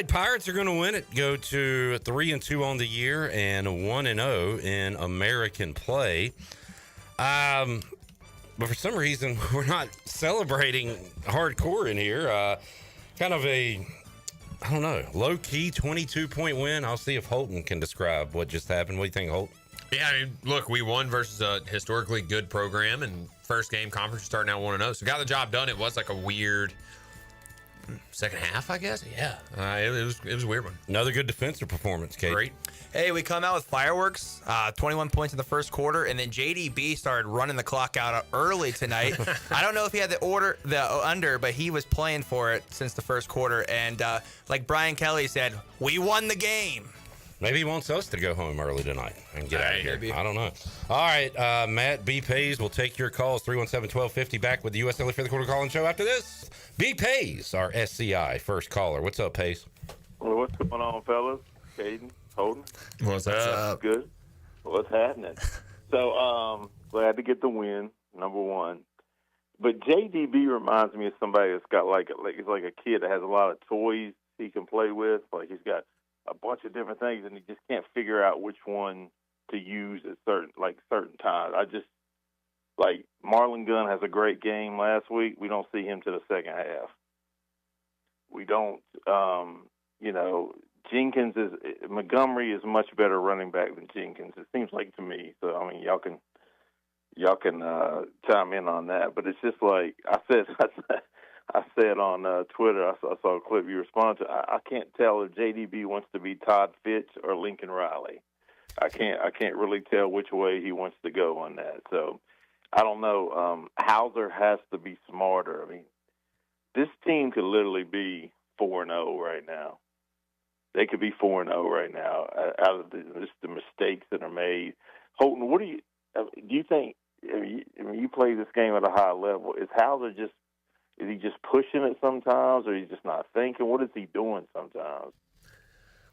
right, Pirates are going to win it. Go to 3-2 on the year and 1-0 in American play. But for some reason, we're not celebrating hardcore in here. Kind of a, I don't know, low-key 22-point win. I'll see if Holton can describe what just happened. What do you think, Holton? Yeah, I mean, look, we won versus a historically good program, and first game conference starting out 1-0. So got the job done. It was like a weird second half, I guess. Yeah, it was a weird one. Another good defensive performance, Kate. Great. Hey, we come out with fireworks, 21 points in the first quarter, and then JDB started running the clock out early tonight. I don't know if he had the under, but he was playing for it since the first quarter. And like Brian Kelly said, we won the game. Maybe he wants us to go home early tonight and get out of here. Maybe. I don't know. All right, Matt B. Pays will take your calls, 317-1250, back with the USLA for the Quarter Calling Show after this. B. Pays, our SCI first caller. What's up, Pays? Well, what's going on, fellas? Caden, Holden? What's up? Good. What's happening? So, glad to get the win, number one. But JDB reminds me of somebody that's got he's like a kid that has a lot of toys he can play with. Like he's got a bunch of different things, and he just can't figure out which one to use at certain times. I just like Marlon Gunn has a great game last week. We don't see him to the second half. We don't, Jenkins Montgomery is much better running back than Jenkins. It seems like to me. So I mean, y'all can chime in on that. But it's just like I said on Twitter. I saw a clip you responded to. I can't tell if JDB wants to be Todd Fitch or Lincoln Riley. I can't really tell which way he wants to go on that. So I don't know. Hauser has to be smarter. I mean, this team could literally be 4-0 right now. They could be 4-0 right now out of the mistakes that are made. Holton, what do you think? I mean, you play this game at a high level. Is Hauser just? Is he just pushing it sometimes, or he's just not thinking? What is he doing sometimes?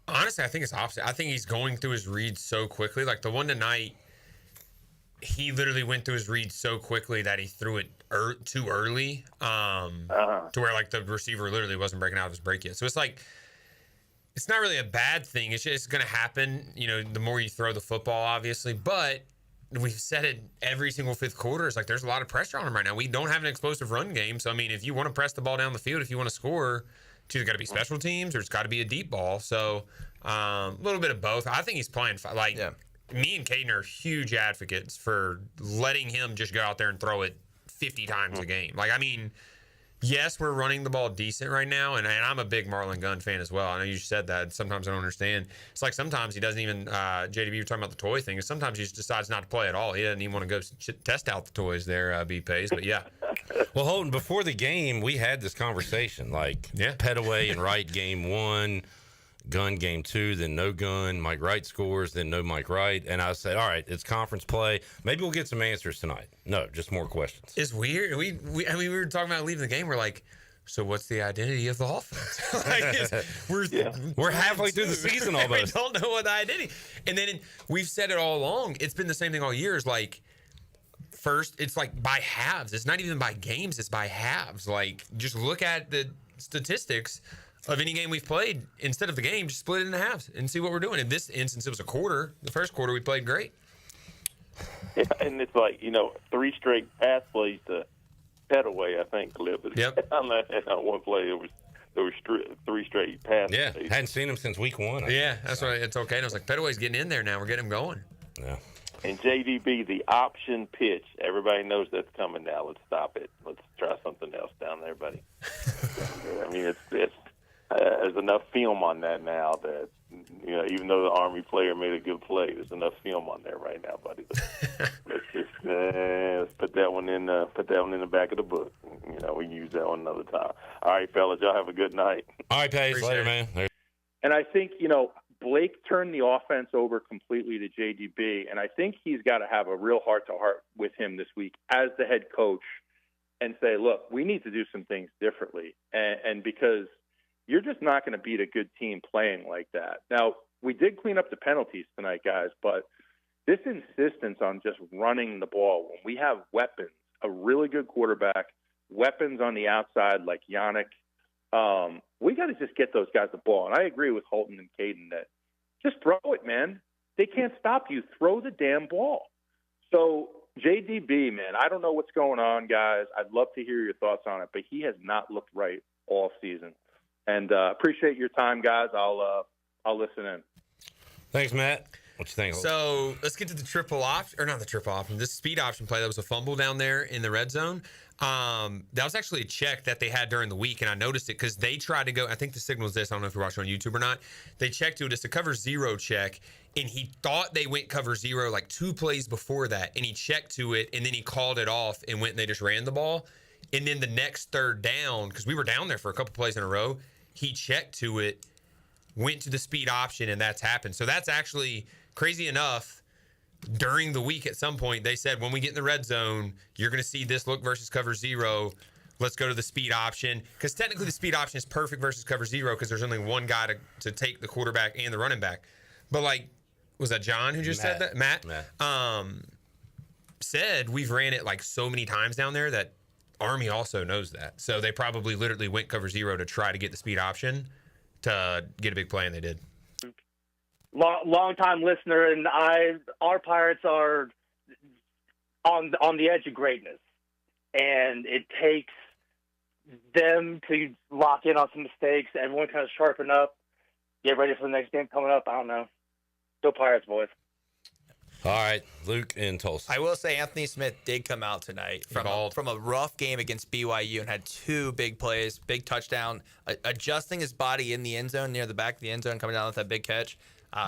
Honestly, I think it's opposite. I think he's going through his reads so quickly. Like the one tonight, he literally went through his reads so quickly that he threw it too early to where like the receiver literally wasn't breaking out of his break yet. So it's like, it's not really a bad thing. It's just going to happen, the more you throw the football, obviously. But we've said it every single fifth quarter. It's like there's a lot of pressure on him right now. We don't have an explosive run game. So, I mean, if you want to press the ball down the field, if you want to score, it's either got to be special teams or it's got to be a deep ball. So, a little bit of both. I think he's playing me and Caden are huge advocates for letting him just go out there and throw it 50 times a game. Like, I mean, yes, we're running the ball decent right now, and I'm a big Marlon Gunn fan as well. I know you said that. Sometimes I don't understand. It's like sometimes he doesn't even JDB, you're talking about the toy thing, and sometimes he just decides not to play at all. He doesn't even want to go test out the toys there, B-Pays, but yeah. Well, Holden, before the game, we had this conversation, Petaway and Wright game 1, Gunn game 2, then no Gunn, Mike Wright scores, then no Mike Wright, and I said, all right, it's conference play. Maybe we'll get some answers tonight. No, just more questions. It's weird. We were talking about leaving the game. We're like, so what's the identity of the offense? We're halfway through the season almost. We don't know what the identity. And then we've said it all along. It's been the same thing all year. It's like, first, it's like by halves. It's not even by games. It's by halves. Like, just look at the statistics of any game we've played. Instead of the game, just split it into halves and see what we're doing. In this instance, it was a quarter. The first quarter, we played great. Yeah, and it's like, 3 straight pass plays to Petaway, I think, Clip. Yep. On one play, there was 3 straight pass plays. Yeah, hadn't seen him since week 1. That's why it's okay. And I was like, Petaway's getting in there now. We're getting him going. Yeah. And JDB, the option pitch, everybody knows that's coming now. Let's stop it. Let's try something else down there, buddy. I mean, it's there's enough film on that now that, even though the Army player made a good play, there's enough film on there right now, buddy. Let's put that one in the back of the book. We can use that one another time. All right, fellas, y'all have a good night. All right, Pace. Later, man. And I think, Blake turned the offense over completely to JDB, and I think he's got to have a real heart-to-heart with him this week as the head coach and say, look, we need to do some things differently. And because you're just not going to beat a good team playing like that. Now, we did clean up the penalties tonight, guys, but this insistence on just running the ball when we have weapons, a really good quarterback, weapons on the outside like Yannick, We got to just get those guys the ball. And I agree with Holton and Caden that just throw it, man. They can't stop you. Throw the damn ball. So JDB, man, I don't know what's going on, guys. I'd love to hear your thoughts on it, but he has not looked right all season. And appreciate your time, guys. I'll listen in. Thanks, Matt. What you think? So let's get to the triple option, or not the triple option, this speed option play. That was a fumble down there in the red zone. That was actually a check that they had during the week, and I noticed it because they tried to go. I think the signal's this. I don't know if you're watching on YouTube or not. They checked to it. It's a cover zero check, and he thought they went cover zero like 2 plays before that, and he checked to it, and then he called it off and went and they just ran the ball. And then the next third down, because we were down there for a couple plays in a row, he checked to it, went to the speed option, and that's happened. So that's actually crazy enough. During the week, at some point, they said, when we get in the red zone, you're going to see this look versus cover zero. Let's go to the speed option. Because technically the speed option is perfect versus cover zero because there's only one guy to take the quarterback and the running back. But, like, was that John who just said that? Matt. Said we've ran it, like, so many times down there that Army also knows that. So they probably literally went cover zero to try to get the speed option to get a big play, and they did. Long time listener, and our Pirates are on the edge of greatness, and it takes them to lock in on some mistakes. Everyone kind of sharpen up, get ready for the next game coming up. I don't know. Go Pirates, boys. All right, Luke in Tulsa. I will say Anthony Smith did come out tonight from a rough game against BYU and had 2 big plays, big touchdown, adjusting his body in the end zone, near the back of the end zone, coming down with that big catch.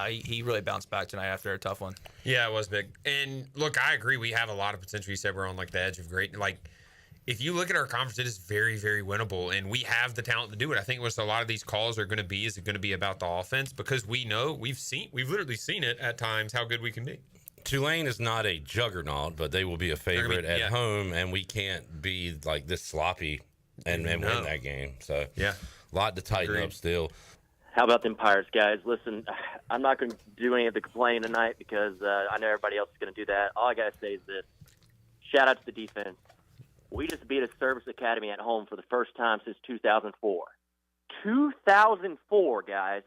He really bounced back tonight after a tough one. Yeah, it was big. And look, I agree. We have a lot of potential. You said we're on like the edge of great. Like, if you look at our conference, it is very, very winnable, and we have the talent to do it. I think what a lot of these calls are going to be is it going to be about the offense, because we know we've literally seen it at times how good we can be. Tulane is not a juggernaut, but they will be a favorite at home, and we can't be like this sloppy and win that game. So yeah, a lot to tighten up still. How about them Pirates, guys? Listen, I'm not going to do any of the complaining tonight because I know everybody else is going to do that. All I got to say is this. Shout out to the defense. We just beat a service academy at home for the first time since 2004. 2004, guys.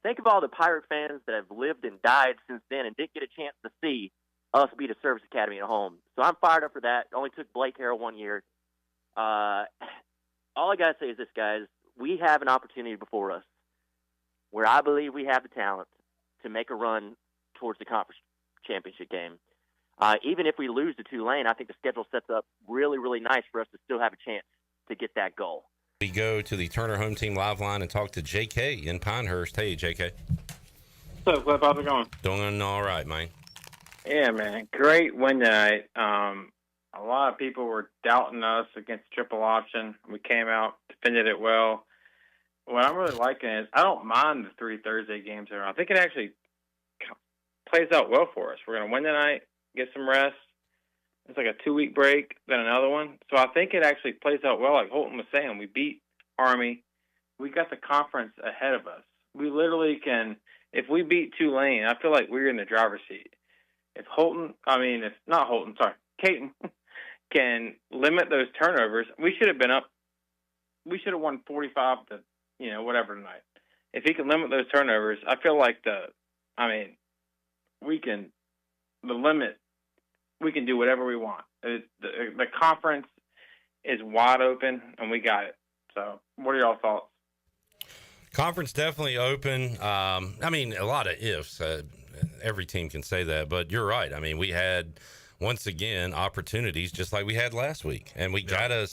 Think of all the Pirate fans that have lived and died since then and didn't get a chance to see us beat a service academy at home. So I'm fired up for that. It only took Blake Harrell 1 year. All I got to say is this, guys. We have an opportunity before us where I believe we have the talent to make a run towards the conference championship game. Even if we lose to Tulane, I think the schedule sets up really, really nice for us to still have a chance to get that goal. We go to the Turner Home Team live line and talk to JK in Pinehurst. Hey, JK. What's up, Cliff? How's it going? Doing all right, man. Yeah, man. Great win tonight. A lot of people were doubting us against triple option. We came out, defended it well. What I'm really liking is I don't mind the 3 Thursday games. I think it actually plays out well for us. We're going to win tonight, get some rest. It's like a 2-week break, then another one. So I think it actually plays out well. Like Holton was saying, we beat Army. We got the conference ahead of us. We literally can, if we beat Tulane, I feel like we're in the driver's seat. If Caton can limit those turnovers, we should have been up. We should have won 45 to, whatever tonight. If he can limit those turnovers, I feel like we can do whatever we want. The conference is wide open, and we got it. So what are y'all thoughts? Conference definitely open. A lot of ifs. Every team can say that, but you're right. We had, once again, opportunities just like we had last week, and we got to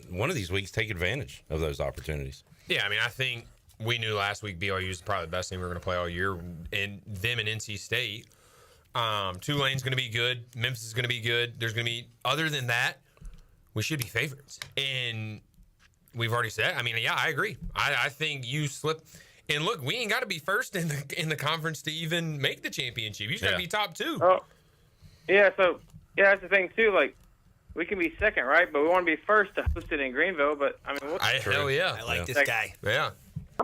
one of these weeks take advantage of those opportunities. Yeah, I think we knew last week BYU is probably the best team we were going to play all year, and them and NC State. Tulane's going to be good. Memphis is going to be good. There's going to be, other than that, we should be favorites. And we've already said, I agree. I think you slip. And look, we ain't got to be first in the conference to even make the championship. You just got to be top 2. Oh, yeah. So that's the thing too. Like, we can be second, right? But we want to be first to host it in Greenville. But hell yeah, I like this guy. Yeah.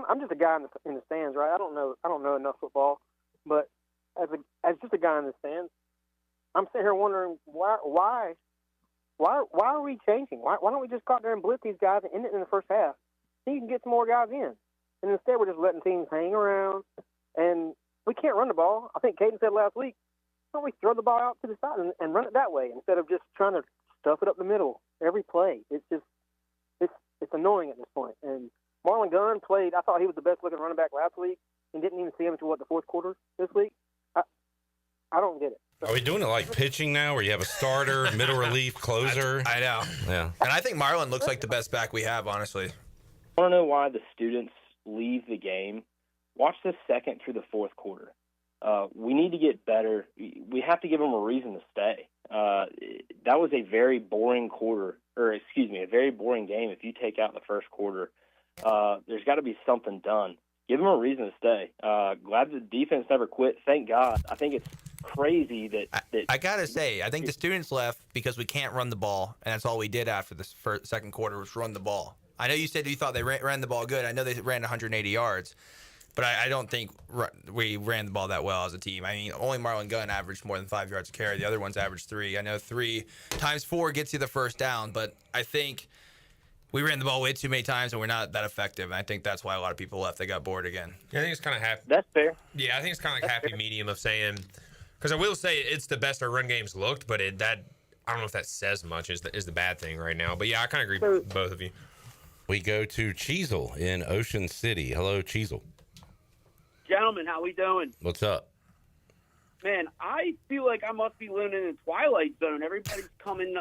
I'm just a guy in the stands, right? I don't know enough football, but as just a guy in the stands, I'm sitting here wondering why are we changing? Why don't we just go out there and blitz these guys and end it in the first half? he can get some more guys in. And instead, we're just letting teams hang around, and we can't run the ball. I think Caden said last week, why don't we throw the ball out to the side and run it that way instead of just trying to stuff it up the middle every play. It's just it's annoying at this point. And Marlon Gunn played. I thought he was the best looking running back last week, and didn't even see him until the fourth quarter this week. I don't get it. Are we doing it like pitching now, where you have a starter, middle relief, closer? I know. Yeah. And I think Marlon looks like the best back we have, honestly. I don't know why the students leave the game. Watch the second through the fourth quarter. We need to get better. We have to give them a reason to stay. That was a very boring a very boring game if you take out the first quarter. There's got to be something done. Give them a reason to stay. Glad the defense never quit. Thank God. I think it's crazy that I got to say, I think the students left because we can't run the ball, and that's all we did after the second quarter was run the ball. I know you said you thought they ran the ball good. I know they ran 180 yards. But I don't think we ran the ball that well as a team. I mean, only Marlon Gunn averaged more than 5 yards a carry. The other ones averaged 3. I know 3 times 4 gets you the first down, but I think we ran the ball way too many times and we're not that effective. And I think that's why a lot of people left. They got bored again. Yeah, I think it's kind of happy. That's fair. Yeah, I think it's kind of like happy medium of saying, because I will say it's the best our run games looked, but I don't know if that says much is the bad thing right now. But yeah, I kind of agree with both of you. We go to Cheezel in Ocean City. Hello, Cheezel. Gentlemen, how we doing? What's up? Man, I feel like I must be living in the Twilight Zone. Everybody's coming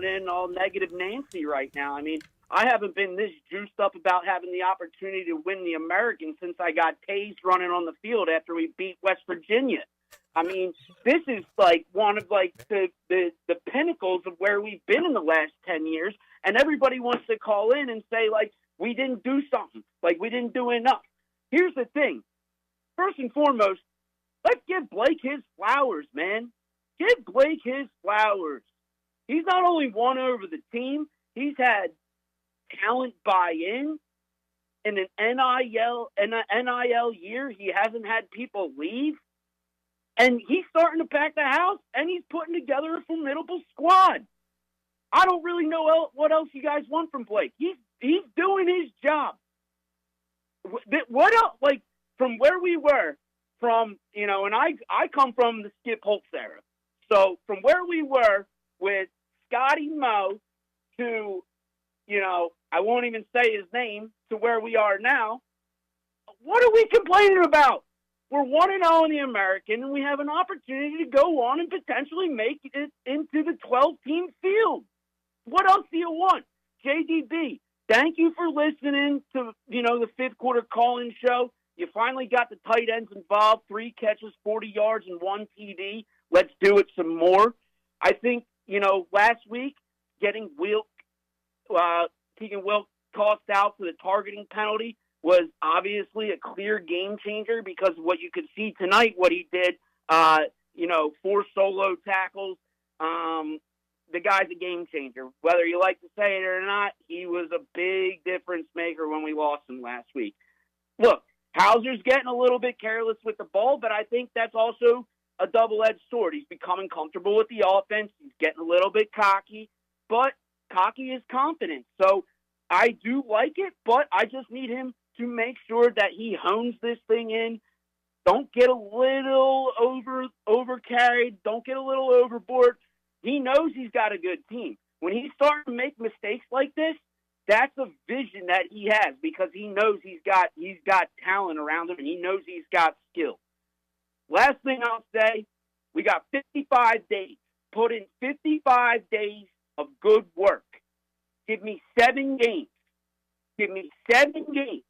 in all negative Nancy right now. I mean, I haven't been this juiced up about having the opportunity to win the American since I got tased running on the field after we beat West Virginia. I mean, this is like one of like the pinnacles of where we've been in the last 10 years, and everybody wants to call in and say, like, we didn't do something, like we didn't do enough. Here's the thing. First and foremost, let's give Blake his flowers, man. Give Blake his flowers. He's not only won over the team, he's had talent buy-in. In an NIL year, he hasn't had people leave. And he's starting to pack the house, and he's putting together a formidable squad. I don't really know what else you guys want from Blake. He's doing his job. What else? Like, from where we were, and I come from the Skip Holtz era. So from where we were with Scotty Moe to, I won't even say his name, to where we are now, what are we complaining about? We're 1-0 in the American, and we have an opportunity to go on and potentially make it into the 12-team field. What else do you want? JDB, thank you for listening to, the fifth quarter call-in show. You finally got the tight ends involved, 3 catches, 40 yards, and 1 TD. Let's do it some more. I think, last week, getting Keegan Wilk tossed out for the targeting penalty was obviously a clear game changer because what you could see tonight, what he did, 4 solo tackles. The guy's a game changer. Whether you like to say it or not, he was a big difference maker when we lost him last week. Look, Hauser's getting a little bit careless with the ball, but I think that's also a double-edged sword. He's becoming comfortable with the offense. He's getting a little bit cocky, but cocky is confident. So I do like it, but I just need him to make sure that he hones this thing in. Don't get a little overcarried. Don't get a little overboard. He knows he's got a good team. When he's starting to make mistakes like this, that's a vision that he has because he knows he's got talent around him and he knows he's got skill. Last thing I'll say, we got 55 days. Put in 55 days of good work. Give me 7 games. Give me 7 games.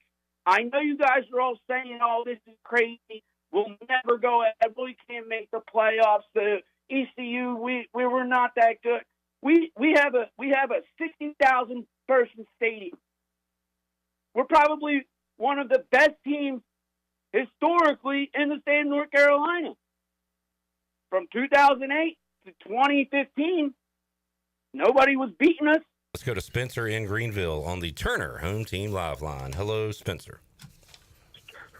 I know you guys are all saying, "Oh, this is crazy. We'll never go ahead. We can't make the playoffs. The ECU, we were not that good." We have a 60,000 person stadium. We're probably one of the best teams historically in the state of North Carolina. From 2008 to 2015, nobody was beating us. Let's go to Spencer in Greenville on the Turner Home Team Live Line. Hello, Spencer.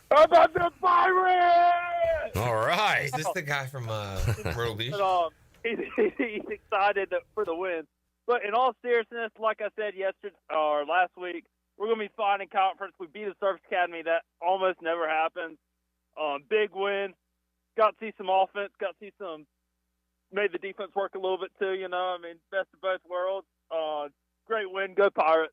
How about the Pirates? All right. Is this the guy from Myrtle Beach? He's excited for the win. But in all seriousness, like I said yesterday or last week, We're going to be fine in conference. We beat a Service Academy. That almost never happens. Big win. Got to see some offense. Got to see made the defense work a little bit too, best of both worlds. Great win. Go Pirates.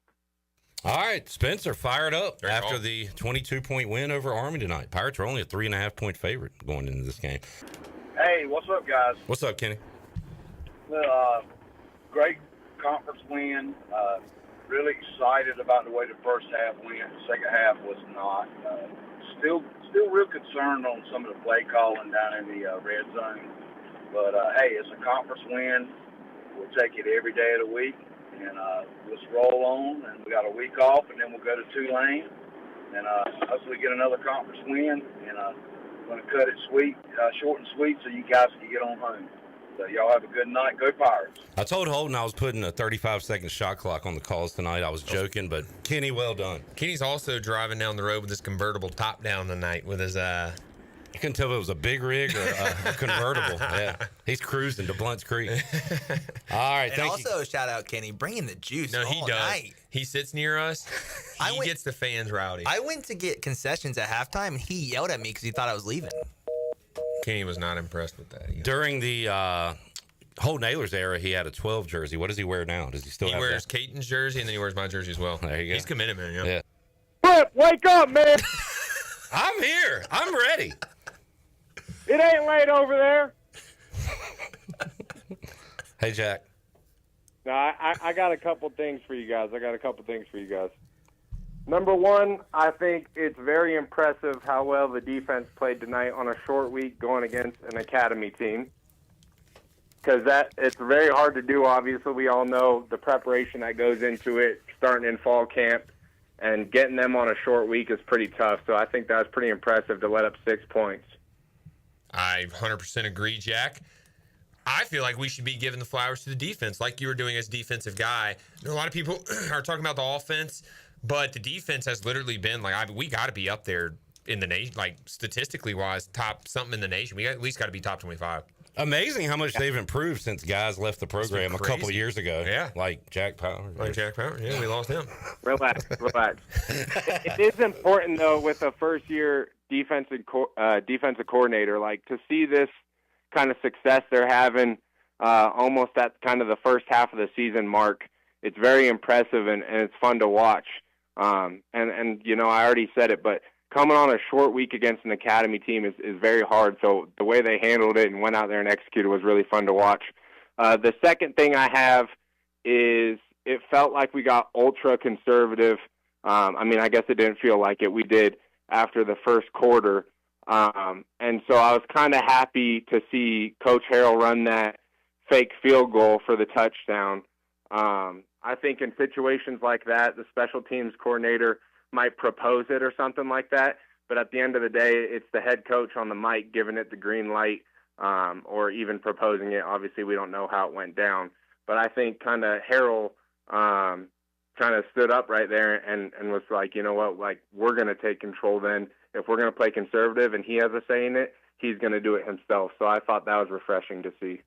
All right, Spencer fired up after the 22-point win over Army tonight. Pirates are only a 3.5-point favorite going into this game. Hey, what's up, guys? What's up, Kenny? Well, great conference win. Really excited about the way the first half went. The second half was not. Still real concerned on some of the play calling down in the red zone. But, hey, it's a conference win. We'll take it every day of the week. And let's roll on. And we got a week off, and then we'll go to Tulane. And hopefully get another conference win. And we're going to cut it short and sweet so you guys can get on home. So y'all have a good night. Go Pirates. I told Holden I was putting a 35-second shot clock on the calls tonight. I was joking, but Kenny, well done. Kenny's also driving down the road with his convertible top down tonight with his I couldn't tell if it was a big rig or a convertible. Yeah, he's cruising to Blunt's Creek. All right, and also shout out Kenny bringing the juice. No, he all does. Night. He sits near us. He gets the fans rowdy. I went to get concessions at halftime, and he yelled at me because he thought I was leaving. Kenny was not impressed with that either. During the Holden Ayler's era, he had a 12 jersey. What does he wear now? Does he still have that? He wears Caton's jersey, and then he wears my jersey as well. There you go. He's committed, man. Yeah. Flip, wake up, man. I'm here. I'm ready. It ain't late over there. Hey, Jack. No, I got a couple things for you guys. Number one, I think it's very impressive how well the defense played tonight on a short week going against an academy team. Because it's very hard to do, obviously. We all know the preparation that goes into it, starting in fall camp, and getting them on a short week is pretty tough. So I think that's pretty impressive to let up 6 points. I 100% agree, Jack. I feel like we should be giving the flowers to the defense, like you were doing as defensive guy. A lot of people are talking about the offense, but the defense has literally been we got to be up there in the nation, statistically wise, top something in the nation. We at least got to be top 25. Amazing how much they've improved since guys left the program a couple of years ago. Yeah. Like Jack Power. Yeah, we lost him. Relax. It is important, though, with a first-year defensive coordinator, to see this kind of success they're having almost at kind of the first half of the season mark. It's very impressive, and it's fun to watch. And I already said it, but coming on a short week against an academy team is very hard. So the way they handled it and went out there and executed was really fun to watch. The second thing I have is it felt like we got ultra conservative. I guess it didn't feel like it. We did after the first quarter. And so I was kind of happy to see Coach Harrell run that fake field goal for the touchdown. I think in situations like that, the special teams coordinator might propose it or something like that. But at the end of the day, it's the head coach on the mic giving it the green light or even proposing it. Obviously, we don't know how it went down. But I think kind of Harrell kind of stood up right there and was like, you know what, we're going to take control then. If we're going to play conservative and he has a say in it, he's going to do it himself. So I thought that was refreshing to see.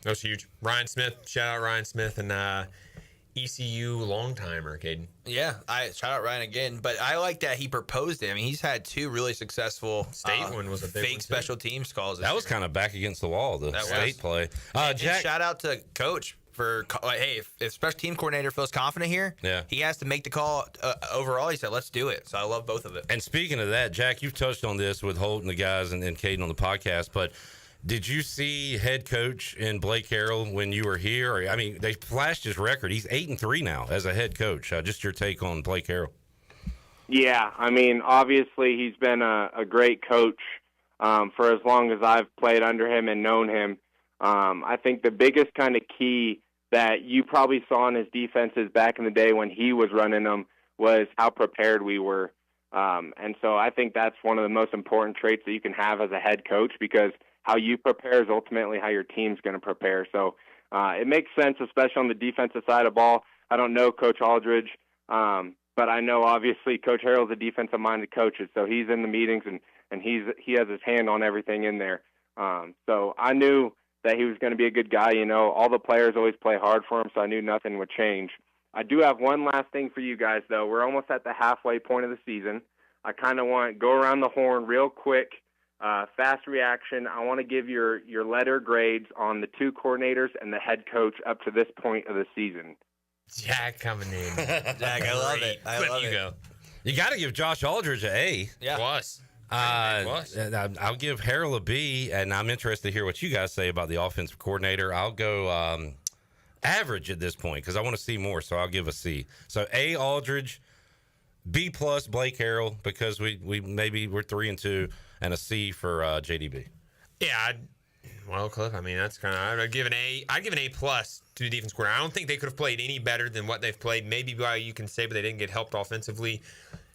That was huge. Ryan Smith, shout out Ryan Smith and ECU long-timer, Caden. Yeah, I shout out Ryan again. But I like that he proposed it. He's had two really successful state one was a big fake special teams calls. That was kind of back against the wall, the state play. Jack, shout out to Coach for hey, if special team coordinator feels confident here, he has to make the call overall. He said, let's do it. So I love both of it. And speaking of that, Jack, you've touched on this with Holt and the guys and Caden on the podcast, but did you see head coach in Blake Harrell when you were here? They flashed his record. He's 8-3 now as a head coach. Just your take on Blake Harrell. Yeah, obviously he's been a great coach for as long as I've played under him and known him. I think the biggest kind of key that you probably saw in his defenses back in the day when he was running them was how prepared we were. And so I think that's one of the most important traits that you can have as a head coach, because how you prepare is ultimately how your team's going to prepare. So it makes sense, especially on the defensive side of ball. I don't know Coach Aldridge, but I know obviously Coach Harrell's a defensive-minded coach, so he's in the meetings and he has his hand on everything in there. So I knew that he was going to be a good guy. All the players always play hard for him, so I knew nothing would change. I do have one last thing for you guys, though. We're almost at the halfway point of the season. I kind of want to go around the horn real quick, fast reaction. I want to give your letter grades on the 2 coordinators and the head coach up to this point of the season. Jack coming in. Jack, I love it. I love it. Go. You got to give Josh Aldridge an A. Yeah. Plus. I'll give Harrell a B, and I'm interested to hear what you guys say about the offensive coordinator. I'll go average at this point because I want to see more, so I'll give a C. So A, Aldridge, B plus Blake Harrell because we're 3-2, and a C for JDB. Yeah, Cliff. I mean, that's kind of. I'd give an A plus to the defense coordinator. I don't think they could have played any better than what they've played. Maybe why you can say, but they didn't get helped offensively.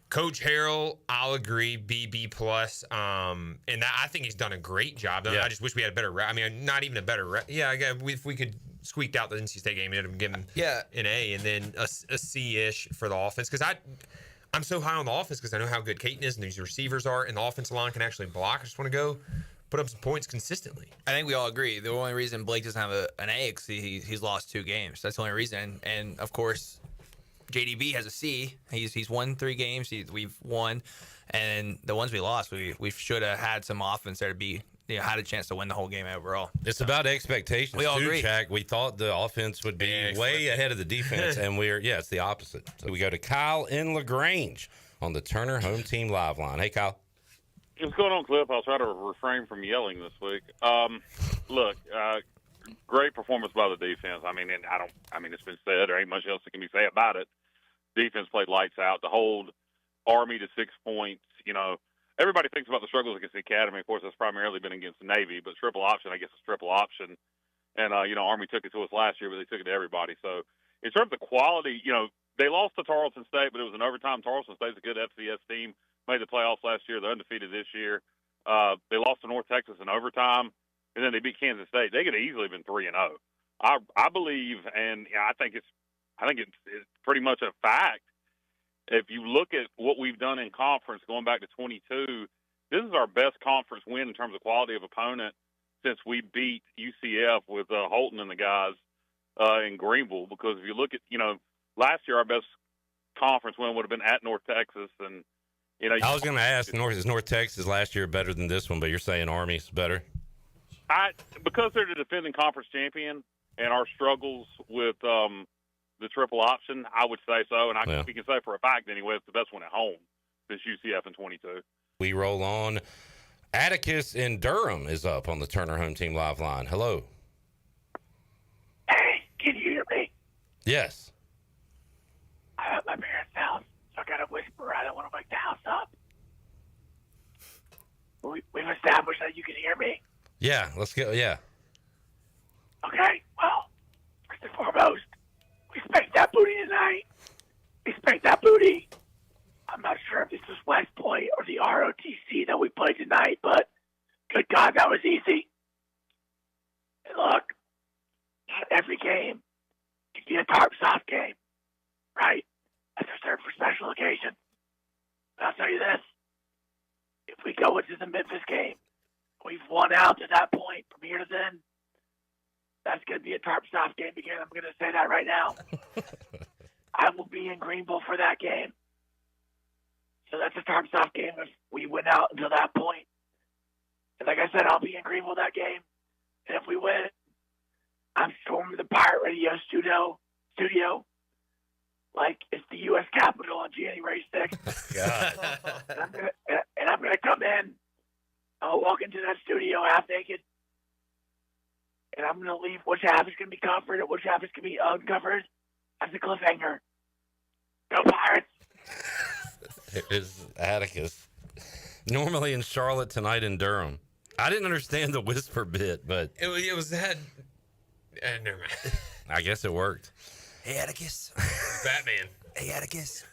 Coach Harrell, I'll agree, B plus. And I think he's done a great job. Yeah. I just wish we had a better. Not even a better. Yeah, if we could squeaked out the NC State game, it'd have given an A, and then a C-ish for the offense. Because I'm so high on the offense because I know how good Caton is and these receivers are, and the offensive line can actually block. I just want to go put up some points consistently. I think we all agree. The only reason Blake doesn't have an A is he's lost 2 games. That's the only reason. And of course, JDB has a C. He's won 3 games. We've won, and the ones we lost, we should have had some offense there to be. Had a chance to win the whole game overall. It's about expectations. We all agree. Jack. We thought the offense would be way ahead of the defense, and it's the opposite. So we go to Kyle in LaGrange on the Turner Home Team Live line. Hey, Kyle. What's going on, Cliff? I'll try to refrain from yelling this week. Look, great performance by the defense. It's been said. There ain't much else that can be said about it. Defense played lights out. To hold Army to 6 points, everybody thinks about the struggles against the Academy. Of course, that's primarily been against the Navy, but triple option, I guess it's triple option. And, Army took it to us last year, but they took it to everybody. So in terms of quality, they lost to Tarleton State, but it was an overtime. Tarleton State's a good FCS team, made the playoffs last year. They're undefeated this year. They lost to North Texas in overtime, and then they beat Kansas State. They could have easily been 3-0. I believe, and I think it's pretty much a fact. If you look at what we've done in conference going back to 22, this is our best conference win in terms of quality of opponent since we beat UCF with Holton and the guys in Greenville. Because if you look at, last year our best conference win would have been at North Texas. And, I was going to ask, is North Texas last year better than this one, but you're saying Army's better? Because they're the defending conference champion and our struggles with the triple option, I would say so. And we can say for a fact, anyway, it's the best one at home since UCF in 22. We roll on. Atticus in Durham is up on the Turner Home Team Live line. Hello. Hey, can you hear me? Yes. I'm at my parents' house, so I got to whisper. I don't want to wake the house up. We've established that you can hear me. Yeah, let's go. Yeah. Okay, well, first and foremost, we spanked that booty tonight. We spanked that booty. I'm not sure if this was West Point or the ROTC that we played tonight, but good God, that was easy. And look, not every game can be a tarp soft game, right? That's reserved for special occasions. But I'll tell you this. If we go into the Memphis game, we've won out to that point from here to then, that's going to be a tarp soft game again. I'm going to say that right now. I will be in Greenville for that game. So that's a tarp soft game if we win out until that point. And like I said, I'll be in Greenville that game. And if we win, I'm storming the Pirate Radio studio like it's the U.S. Capitol on January 6th. God. and I'm gonna come in. I'll walk into that studio half naked. And I'm going to leave which half is going to be covered and which half is going to be uncovered as a cliffhanger. Go Pirates! There's Atticus. Normally in Charlotte, tonight in Durham. I didn't understand the whisper bit, but... It was that... never mind. I guess it worked. Hey, Atticus. Batman. Hey, Atticus.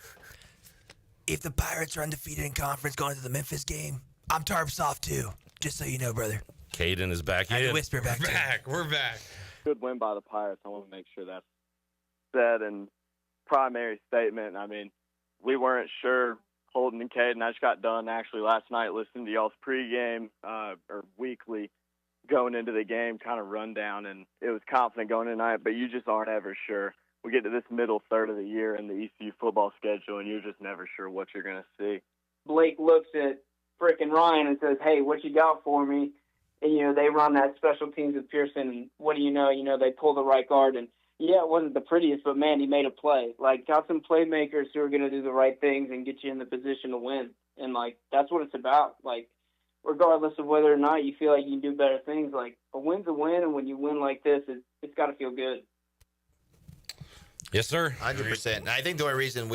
If the Pirates are undefeated in conference going to the Memphis game, I'm tarp soft too. Just so you know, brother. Caden is back in. I can whisper back. We're back. Good win by the Pirates. I want to make sure that's said in primary statement. I mean, we weren't sure, Holden and Caden. I just got done actually last night listening to y'all's pregame or weekly going into the game kind of rundown, and it was confident going tonight, but you just aren't ever sure we get to this middle third of the year in the ECU football schedule, and you're just never sure what you're going to see. Blake looks at frickin' Ryan and says, "Hey, what you got for me?" And, they run that special teams with Pearson. And what do you know? They pull the right guard. And, yeah, it wasn't the prettiest, but, man, he made a play. Got some playmakers who are going to do the right things and get you in the position to win. And, that's what it's about. Regardless of whether or not you feel like you can do better things, a win's a win. And when you win like this, it's got to feel good. Yes, sir. 100%. And I think the only reason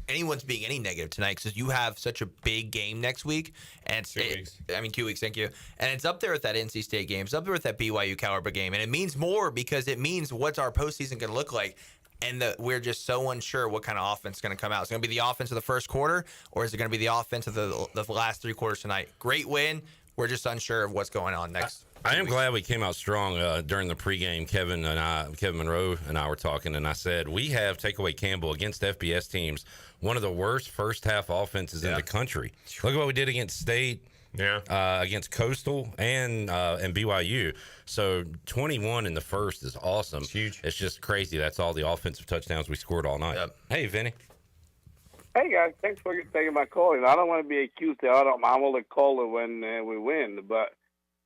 anyone's being any negative tonight because you have such a big game next week. And 2 weeks. 2 weeks, thank you. And it's up there with that NC State game. It's up there with that BYU Caliber game. And it means more because it means what's our postseason going to look like. And we're just so unsure what kind of offense is going to come out. Is it going to be the offense of the first quarter, or is it going to be the offense of the last 3 quarters tonight? Great win. We're just unsure of what's going on next. I am glad we came out strong during the pregame. Kevin Monroe and I were talking, and I said, we have Takeaway Campbell against FBS teams, one of the worst first-half offenses in the country. Look at what we did against State, against Coastal, and BYU. So 21 in the first is awesome. It's huge. It's just crazy. That's all the offensive touchdowns we scored all night. Yep. Hey, Vinny. Hey, guys. Thanks for taking my call. I don't want to be accused that I'm only calling when we win, but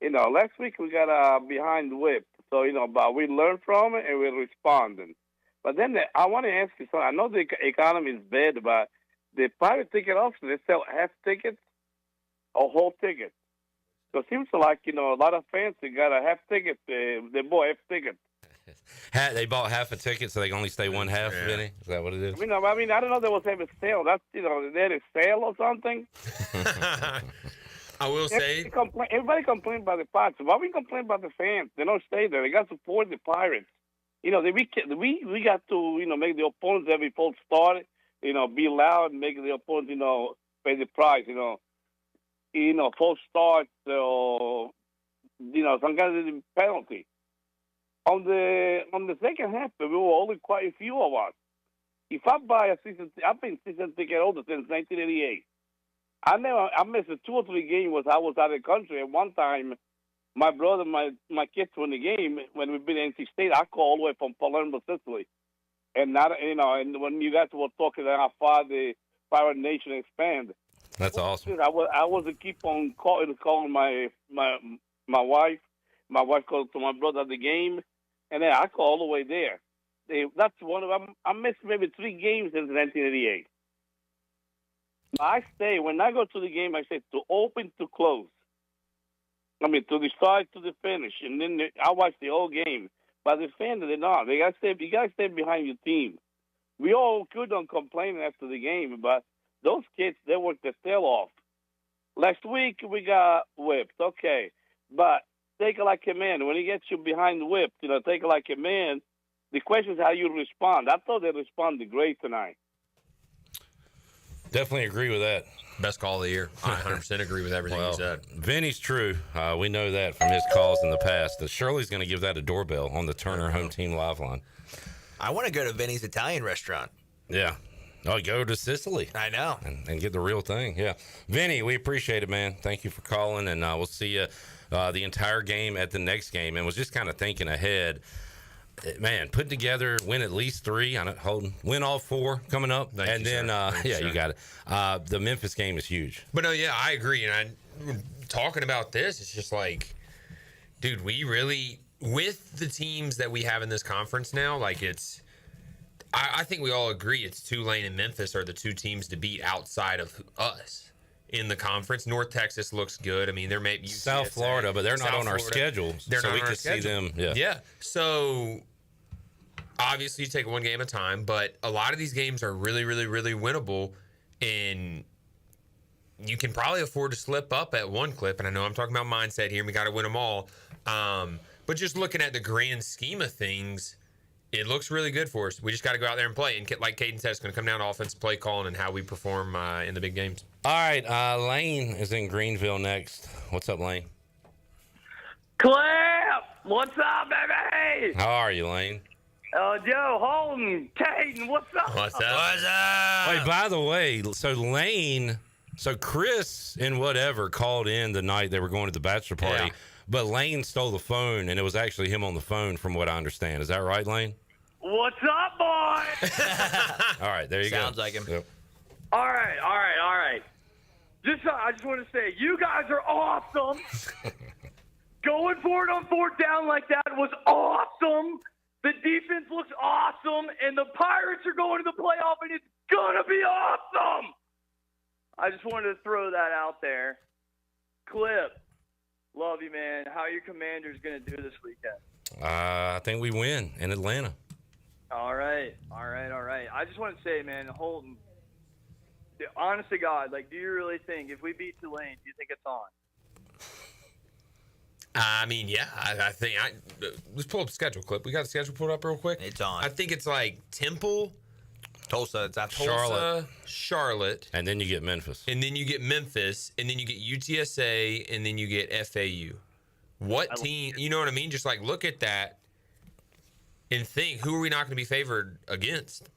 last week we got behind the whip. So, but we learned from it and we're responding. But then I want to ask you something. I know the economy is bad, but the private ticket auction, they sell half tickets or whole tickets. So it seems like, a lot of fans, they got a half ticket. They bought half ticket. They bought half a ticket, so they can only stay one half, Vinny? Is that what it is? I don't know if there was ever a sale. That's, they had a sale or something. I will say everybody complains about the Pirates. Why we complain about the fans? They don't stay there. They got to support the Pirates. We got to make the opponents every full start. Be loud and make the opponents pay the price. False start or some kind of penalty. On the second half, there were only quite a few of us. If I buy I've been season ticket holder since 1988. I missed 2 or 3 games was I was out of the country. And one time, my brother, my kids won the game when we beat NC State. I called all the way from Palermo, Sicily, and and when you guys were talking about how far the Pirate Nation expand. That's awesome. I was to keep on calling my wife. My wife called to my brother at the game, and then I called all the way there. That's one of them. I missed maybe 3 games since 1988. I stay. When I go to the game, I say to open to close. To the start to the finish, and then I watch the whole game. But the fans, they're not. You gotta stay behind your team. We all could on complaining after the game, but those kids, they worked their tail off. Last week we got whipped, okay, but take it like a man. When he gets you behind the whip, take it like a man. The question is how you respond. I thought they responded great tonight. Definitely agree with that. Best call of the year. I 100% agree with everything you said. Vinny's true. We know that from his calls in the past. Shirley's going to give that a doorbell on the Turner Home Team Live line. I want to go to Vinny's Italian restaurant. Yeah. Oh, go to Sicily. I know. And get the real thing. Yeah. Vinny, we appreciate it, man. Thank you for calling, and we'll see you the entire game at the next game. And was just kind of thinking ahead. Man, put together, win at least 3. Win all 4 coming up, Thank and you, then sir. you got it. The Memphis game is huge. But no, yeah, I agree. And talking about this, it's just like, dude, we really, with the teams that we have in this conference now, I think we all agree it's Tulane and Memphis are the 2 teams to beat outside of us in the conference. North Texas looks good. There may be South Florida, but they're not on our schedule, so we could see them. Yeah. So obviously, you take one game at a time, but a lot of these games are really, really, really winnable, and you can probably afford to slip up at one clip. And I know I'm talking about mindset here. We got to win them all. But just looking at the grand scheme of things, it looks really good for us. We just got to go out there and play. And like Caden said, it's going to come down to offensive play calling and how we perform in the big games. All right, Lane is in Greenville next. What's up, Lane? Clip! What's up, baby? How are you, Lane? Joe, Holden, Caden, what's up? What's up? Wait, by the way, so Chris and whatever called in the night they were going to the bachelor party, but Lane stole the phone, and it was actually him on the phone from what I understand. Is that right, Lane? What's up, boy? All right, there you go. Sounds like him. Yep. All right. I just want to say, you guys are awesome. Going for it on fourth down like that was awesome. The defense looks awesome, and the Pirates are going to the playoff, and it's gonna be awesome. I just wanted to throw that out there. Clip, love you, man. How are your Commanders gonna do this weekend? I think we win in Atlanta. All right. I just want to say, man, Holton, honest to God, like, do you really think if we beat Tulane, do you think it's on? I mean, yeah, I think let's pull up the schedule clip. We got the schedule pulled up real quick. It's on. I think it's like Temple, Tulsa. It's after Charlotte, and then you get Memphis, and then you get UTSA, and then you get FAU. What team? You know what I mean? Just like look at that and think, who are we not going to be favored against?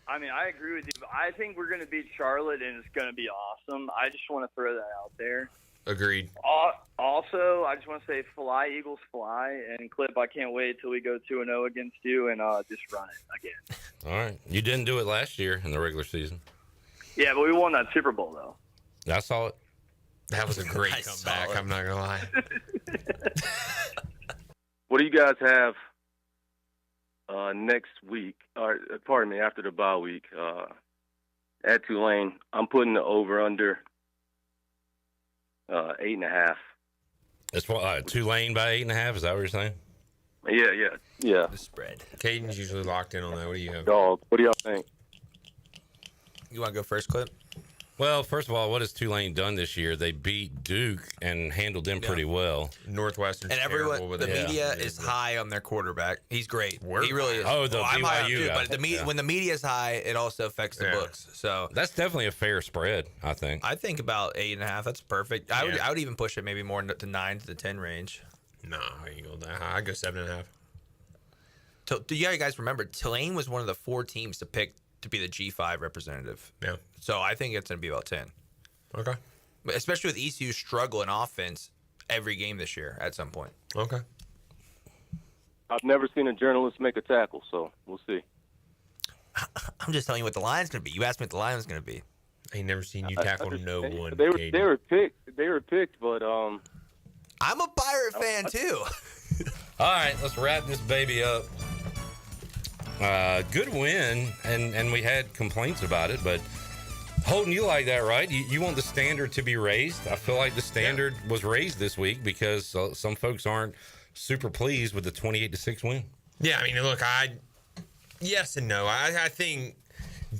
I mean, I agree with you, but I think we're going to beat Charlotte, and it's going to be awesome. I just want to throw that out there. Agreed. Also, I just want to say, fly, Eagles, fly. And, Clip, I can't wait till we go 2-0 against you and just run it again. All right. You didn't do it last year in the regular season. Yeah, but we won that Super Bowl, though. I saw it. That was a great comeback. I'm not going to lie. What do you guys have next week, or pardon me, after the bye week at Tulane? I'm putting the over-under 8.5. It's what, Tulane by 8.5. Is that what you're saying? Yeah. The spread. Caden's usually locked in on that. What do you have? Dog, what do y'all think? You want to go first, Clip? Well, first of all, what has Tulane done this year? They beat Duke and handled them pretty well. Northwestern and everyone, the media is high on their quarterback. He's great. He really is. Oh, the I'm high on BYU too, but when the media is high, it also affects the books. So that's definitely a fair spread, I think. I think about 8.5. That's perfect. I would even push it maybe more to 9 to the 10 range. No, I ain't go that high. I go 7.5. Do you guys remember Tulane was one of the 4 teams to pick to be the G5 representative? Yeah. So I think it's going to be about 10. Okay. Especially with ECU struggling offense every game this year at some point. Okay. I've never seen a journalist make a tackle, so we'll see. I'm just telling you what the line's going to be. You asked me what the line was going to be. I ain't never seen you tackle no one. They were picked, but I'm a Pirate fan too. All right, let's wrap this baby up. Good win, and we had complaints about it, but Holden, you like that, right? You want the standard to be raised. I feel like the standard was raised this week because some folks aren't super pleased with the 28-6 win. Yeah, I mean, look, yes and no. I think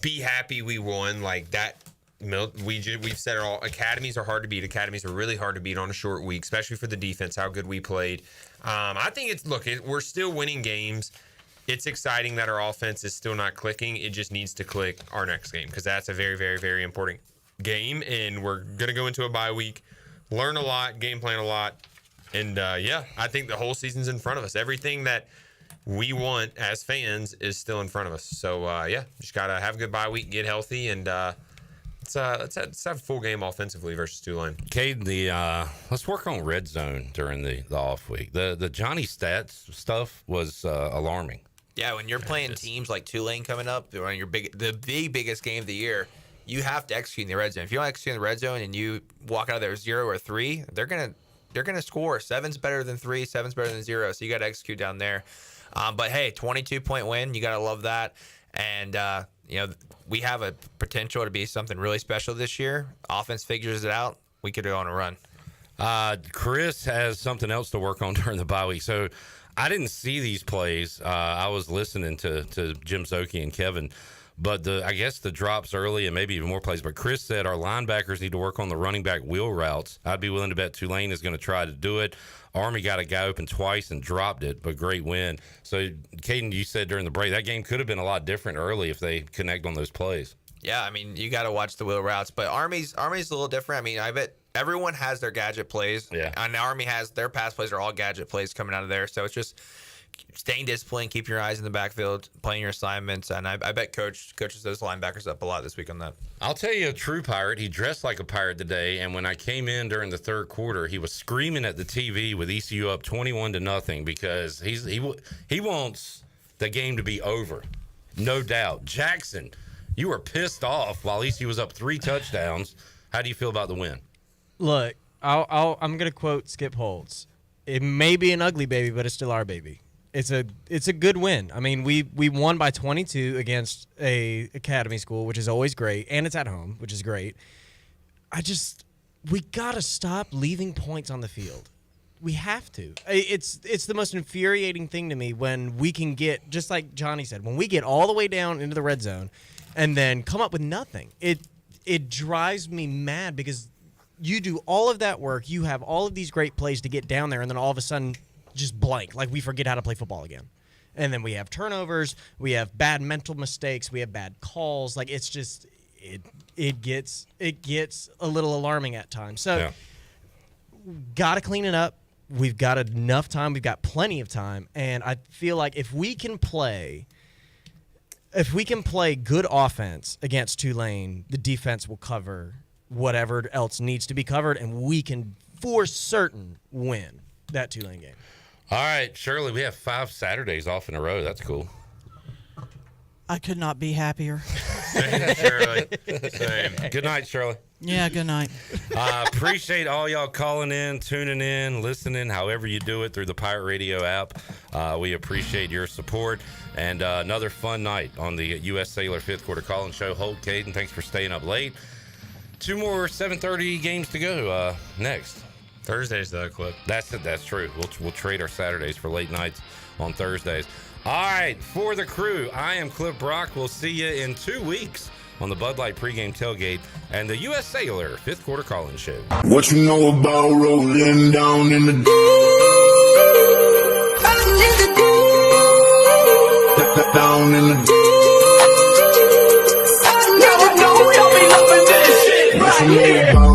be happy we won like that. We've said it all. Academies are hard to beat. Academies are really hard to beat on a short week, especially for the defense. How good we played. I think we're still winning games. It's exciting that our offense is still not clicking. It just needs to click our next game because that's a very, very, very important game. And we're going to go into a bye week, learn a lot, game plan a lot. And, I think the whole season's in front of us. Everything that we want as fans is still in front of us. So, just got to have a good bye week, get healthy, and let's have a full game offensively versus Tulane. Caden, let's work on red zone during the off week. The Johnny Stats stuff was alarming. Yeah, when you're playing teams like Tulane coming up, the biggest game of the year, you have to execute in the red zone. If you don't execute in the red zone and you walk out of there 0 or 3, they're gonna score. 7's better than 3, 7's better than 0. So you got to execute down there. But hey, 22-point win, you got to love that. And we have a potential to be something really special this year. Offense figures it out. We could go on a run. Chris has something else to work on during the bye week. So I didn't see these plays. I was listening to Jim Szoke and Kevin, but I guess the drops early and maybe even more plays. But Chris said our linebackers need to work on the running back wheel routes. I'd be willing to bet Tulane is going to try to do it. Army got a guy open twice and dropped it, but great win. So, Caden, you said during the break, that game could have been a lot different early if they connect on those plays. Yeah, I mean, you got to watch the wheel routes, but Army's a little different. I mean, I bet everyone has their gadget plays. Yeah. And the Army has their pass plays are all gadget plays coming out of there. So it's just staying disciplined, keep your eyes in the backfield, playing your assignments, and I bet coaches those linebackers up a lot this week on that. I'll tell you a true Pirate. He dressed like a Pirate today, and when I came in during the third quarter, he was screaming at the TV with ECU up 21-0 because he wants the game to be over. No doubt. Jackson, you were pissed off while ECU was up 3 touchdowns. How do you feel about the win? Look, I'm going to quote Skip Holtz. It may be an ugly baby, but it's still our baby. It's a good win. I mean, we won by 22 against a academy school, which is always great, and it's at home, which is great. We got to stop leaving points on the field. We have to. It's the most infuriating thing to me when we can get, just like Johnny said, when we get all the way down into the red zone and then come up with nothing. It drives me mad because you do all of that work, you have all of these great plays to get down there, and then all of a sudden just blank, like we forget how to play football again. And then we have turnovers, we have bad mental mistakes, we have bad calls. Like it's just it gets a little alarming at times. So got to clean it up. We've got enough time. We've got plenty of time, and I feel like if we can play good offense against Tulane, the defense will cover whatever else needs to be covered, and we can for certain win that Tulane game. All right, Shirley, we have 5 Saturdays off in a row. That's cool. I could not be happier. Same, Shirley. Same. Good night, Shirley. Yeah, good night. Appreciate all y'all calling in, tuning in, listening, however you do it through the Pirate Radio app. We appreciate your support. And another fun night on the U.S. Sailor 5th Quarter Call-In Show. Holt, Caden, thanks for staying up late. 2 more 7:30 games to go next. Thursdays, though, Clip. That's it. That's true. We'll trade our Saturdays for late nights on Thursdays. All right, for the crew, I am Cliff Brock. We'll see you in 2 weeks on the Bud Light pregame tailgate and the U.S. Sailor 5th Quarter Call-In Show. What you know about rolling down in the deep? Down in the deep. Now I know y'all be loving this shit right here.